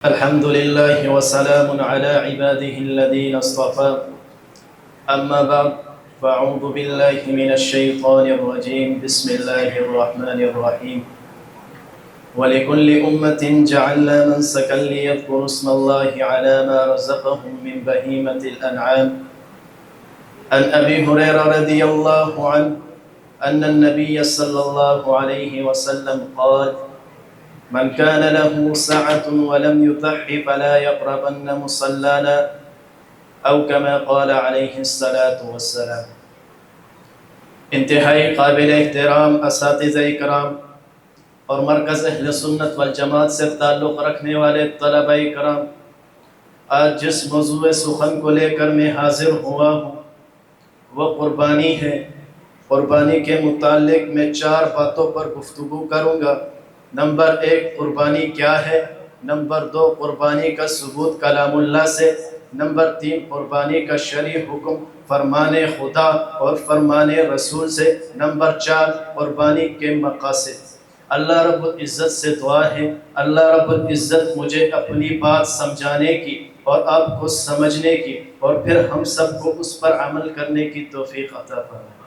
الحمد لله وسلام على عباده الذين اصطفى أما بعد فأعوذ بالله من الشيطان الرجيم بسم الله الرحمن الرحيم ولكل أمة جعلنا منسكا ليذكروا اسم الله على ما رزقهم من بهيمة الأنعام عن أبي هريرة رضي الله عنه أن النبي صلى الله عليه وسلم قال من كان له سعة ولم يضحي فلا يقربن مصلانا او كما قال علیہ الصلاة والسلام۔ انتہائی قابل احترام اساتذہ کرام اور مرکز اہل سنت والجماعت سے تعلق رکھنے والے طلبہ کرام، آج جس موضوع سخن کو لے کر میں حاضر ہوا ہوں وہ قربانی ہے۔ قربانی کے متعلق میں 4 باتوں پر گفتگو کروں گا۔ نمبر 1 قربانی کیا ہے، نمبر 2 قربانی کا ثبوت کلام اللہ سے، نمبر 3 قربانی کا شرعی حکم فرمان خدا اور فرمان رسول سے، نمبر 4 قربانی کے مقاصد۔ اللہ رب العزت سے دعا ہے اللہ رب العزت مجھے اپنی بات سمجھانے کی اور آپ کو سمجھنے کی اور پھر ہم سب کو اس پر عمل کرنے کی توفیق عطا فرمائے۔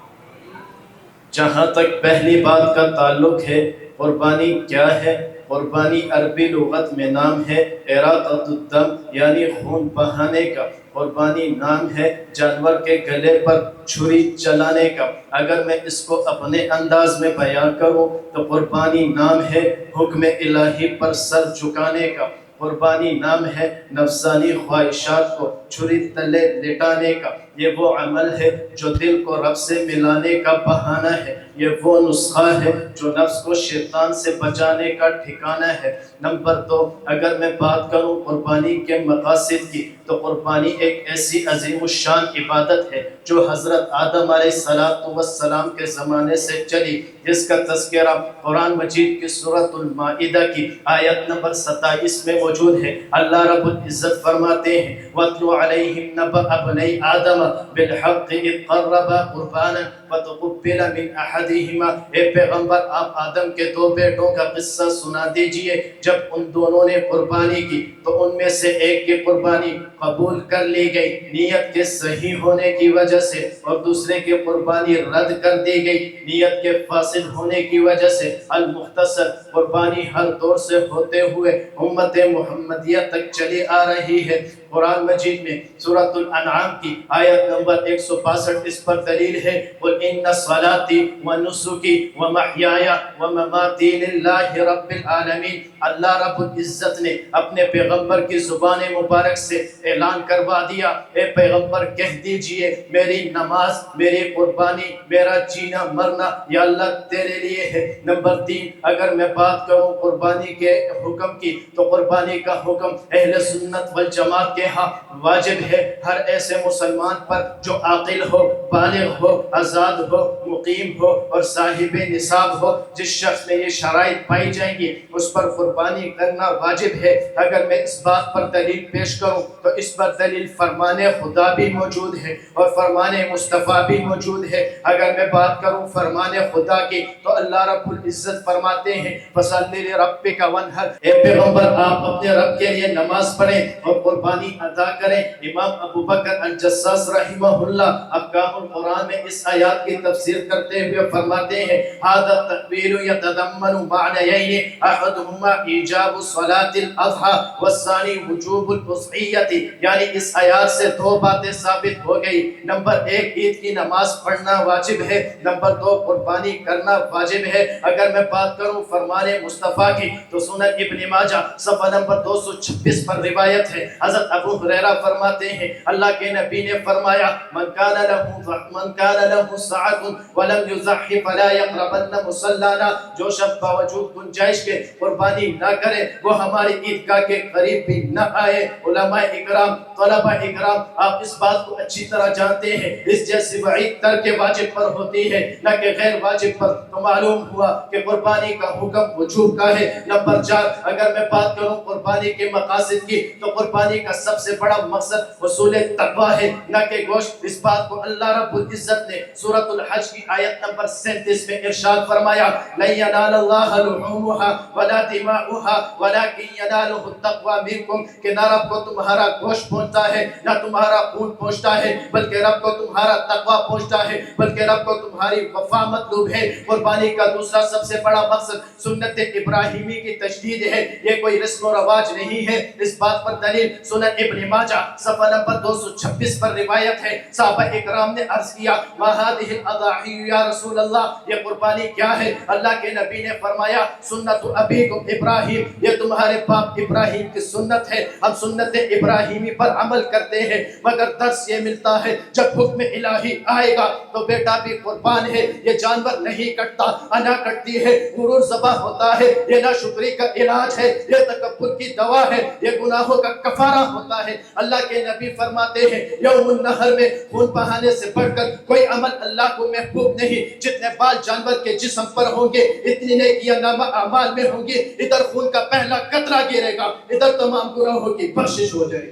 جہاں تک پہلی بات کا تعلق ہے، قربانی کیا ہے؟ قربانی عربی لغت میں نام ہے اراقۃ الدم، یعنی خون بہانے کا۔ قربانی نام ہے جانور کے گلے پر چھری چلانے کا۔ اگر میں اس کو اپنے انداز میں بیان کروں تو قربانی نام ہے حکم الہی پر سر جھکانے کا۔ قربانی نام ہے نفسانی خواہشات کو چھری تلے لٹانے کا۔ یہ وہ عمل ہے جو دل کو رب سے ملانے کا بہانہ ہے۔ یہ وہ نسخہ ہے جو نفس کو شیطان سے بچانے کا ٹھکانہ ہے۔ نمبر 2 اگر میں بات کروں قربانی کے مقاصد کی تو قربانی ایک ایسی عظیم الشان عبادت ہے جو حضرت آدم علیہ السلام کے زمانے سے چلی، جس کا تذکرہ قرآن مجید کی سورۃ المائدہ کی آیت نمبر 27 میں موجود ہے۔ اللہ رب العزت فرماتے ہیں وَاتْلُ عَلَيْهِمْ نَبَأَ ابْنَيْ آدَمَ بِالْحَقِّ إِذْ قَرَّبَا قُرْبَانًا فَتُقُبِّلَ مِنْ أَحَدِهِمَا۔ اے پیغمبر آپ آدم کے 2 بیٹوں کا قصہ سنا دیجئے۔ جب ان دونوں نے قربانی کی تو ان میں سے ایک کی قربانی قبول کر لی گئی نیت کے صحیح ہونے کی وجہ سے، اور دوسرے کی قربانی رد کر دی گئی نیت کے فاسد ہونے کی وجہ سے۔ المختصر قربانی ہر دور سے ہوتے ہوئے امت محمدیہ تک چلی آ رہی ہے۔ قرآن مجید میں سورۃ الانعام کی آیت نمبر 162 اس پر دلیل ہے قُلْ إِنَّ صَلَاتِي وَنُسُكِي وَمَحْيَايَ وَمَمَاتِي لِلَّهِ رَبِّ الْعَالَمِينَ۔ اللہ رب العزت نے اپنے پیغمبر کی زبان مبارک سے اعلان کروا دیا، اے پیغمبر کہہ دیجئے میری نماز، میری قربانی، میرا جینا مرنا یا اللہ تیرے لیے ہے۔ نمبر 3 اگر میں بات کروں قربانی کے حکم کی تو قربانی کا حکم اہل سنت والجماعت کے ہاں واجب ہے ہر ایسے مسلمان پر جو عاقل ہو، بالغ ہو، آزاد ہو، مقیم ہو اور صاحب نصاب ہو۔ جس شخص میں یہ شرائط پائی جائیں گی اس پر قربانی کرنا واجب ہے۔ اگر میں اس بات پر دلیل پیش کروں تو اس پر دلیل فرمان خدا بھی موجود ہے اور فرمان مصطفیٰ بھی موجود ہے۔ اگر میں بات کروں فرمان خدا کی تو اللہ رب العزت فرماتے ہیں فَصَلِّ لِرَبِّكَ وَانْحَرْ۔ اے پیغمبر آپ اپنے رب کے لیے نماز پڑھیں اور قربانی ادا کریں۔ امام ابو بکر الجساس رحمہ اللہ احکام القرآن میں اس آیات کی تفسیر کرتے ہوئے فرماتے ہیں هذا التأويل يتضمن معنيين احدهما ایجاب صلاة الاضحى والثاني وجوب الأضحية، یعنی اس آیات سے 2 باتیں ثابت ہو گئی۔ نمبر 1 عید کی نماز پڑھنا واجب ہے، نمبر 2 قربانی کرنا واجب ہے۔ اگر میں بات کروں فرمان مصطفیٰ کی تو سنن ابن ماجہ صفحہ نمبر 226 پر روایت ہے، حضرت ابو ہریرہ فرماتے ہیں اللہ کے نبی نے فرمایا من کان له سعة ولم يضحي فلا يقربن مصلانا، جو شخص باوجود گنجائش کے قربانی نہ کرے وہ ہماری عیدگاہ کے قریب بھی نہ آئے۔ علماء اکرام، طلبہ اکرام، آپ اس بات کو اچھی طرح جانتے ہیں اس جیسی وعید ترک واجب پر ہوتی ہے نہ کہ غیر واجب پر۔ تو معلوم ہوا کہ قربانی کا حکم وجوب کا ہے۔ نمبر 4 اگر میں بات کروں قربانی کے مقاصد کی تو قربانی کا سب سب سے بڑا مقصد حصول تقوی ہے، نہ کہ گوشت۔ اس بات کو اللہ رب العزت نے سورۃ الحج کی آیت نمبر 37 میں ارشاد فرمایا، لَن يَنَالَ اللَّهَ لُحُومُهَا وَلَا دِمَاؤُهَا وَلَكِنْ يَنَالُهُ التَّقْوَىٰ مِنكُمْ، کہ نہ رب کو تمہارا گوشت پہنچتا ہے، نہ تمہارا خون پہنچتا ہے، بلکہ رب کو تمہارا تقویٰ پہنچتا ہے، بلکہ رب کو تمہاری وفا مطلوب ہے۔ قربانی کا دوسرا سب سے بڑا مقصد سنت ابراہیمی کی تجدید ہے، یہ کوئی رسم و رواج نہیں ہے۔ اس بات پر دلیل سنن ابن ماجہ صفحہ نمبر 226 پر روایت ہے، صحابہ اکرام نے عرض کیا، ما هذه الاضاحی یا رسول اللہ، یہ قربانی کیا ہے؟ اللہ کے نبی نے فرمایا، سنت ابیکم ابراہیم، یہ تمہارے باپ ابراہیم کی سنت ہے، ہم سنت ابراہیمی پر عمل کرتے ہیں، مگر درس یہ ملتا ہے جب حکم الہی آئے گا تو بیٹا بھی قربان ہے، یہ جانور نہیں کٹتا، انا کٹتی ہے، غرور ذبح ہوتا ہے، یہ ناشکری کا علاج ہے، یہ تکبر کی دوا ہے، یہ گناہوں کا کفارہ ہوتا ہے۔ اللہ کے نبی فرماتے ہیں، یوم النحر میں خون بہانے سے بڑھ کر کوئی عمل اللہ کو محبوب نہیں، جتنے بال جانور کے جسم پر ہوں گے اتنی نیکیاں نامہ اعمال میں ہوں گی، ادھر خون کا پہلا قطرہ گرے گا، ادھر تمام گناہوں کی بخشش ہو جائے گی۔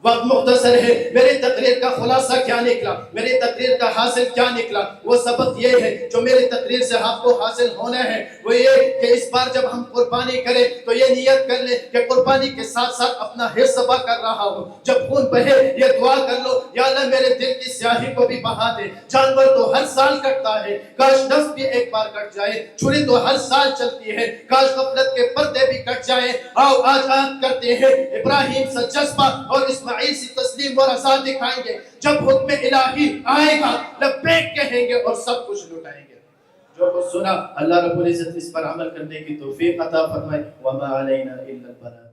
وقت مختصر ہے، میری تقریر کا خلاصہ کیا نکلا، میری تقریر کا حاصل کیا نکلا؟ وہ سبق یہ ہے جو میری تقریر سے آپ کو حاصل ہونا ہے، وہ یہ کہ اس بار جب ہم قربانی کریں تو یہ نیت کر لیں کہ قربانی کے ساتھ ساتھ اپنا حصہ ذبح کر رہا ہوں، جب خون بہے یہ دعا کر لو، یا اللہ میرے دل کی سیاہی کو بھی بہا دے۔ جانور تو ہر سال کٹتا ہے، کاش نفس بھی ایک بار کٹ جائے، چھری تو ہر سال چلتی ہے، کاش غفلت کے پردے بھی کٹ جائیں۔ آؤ آج عہد کرتے ہیں، ابراہیم سے جذبہ اور اسماعیل سے تسلیم و رضا دکھائیں گے، جب حکم الہی آئے گا لبیک کہیں گے اور سب کچھ لٹائیں گے۔ جو کچھ سنا اللہ رب العزت اس پر عمل کرنے کی توفیق عطا فرمائے، وما علینا الا البلاغ۔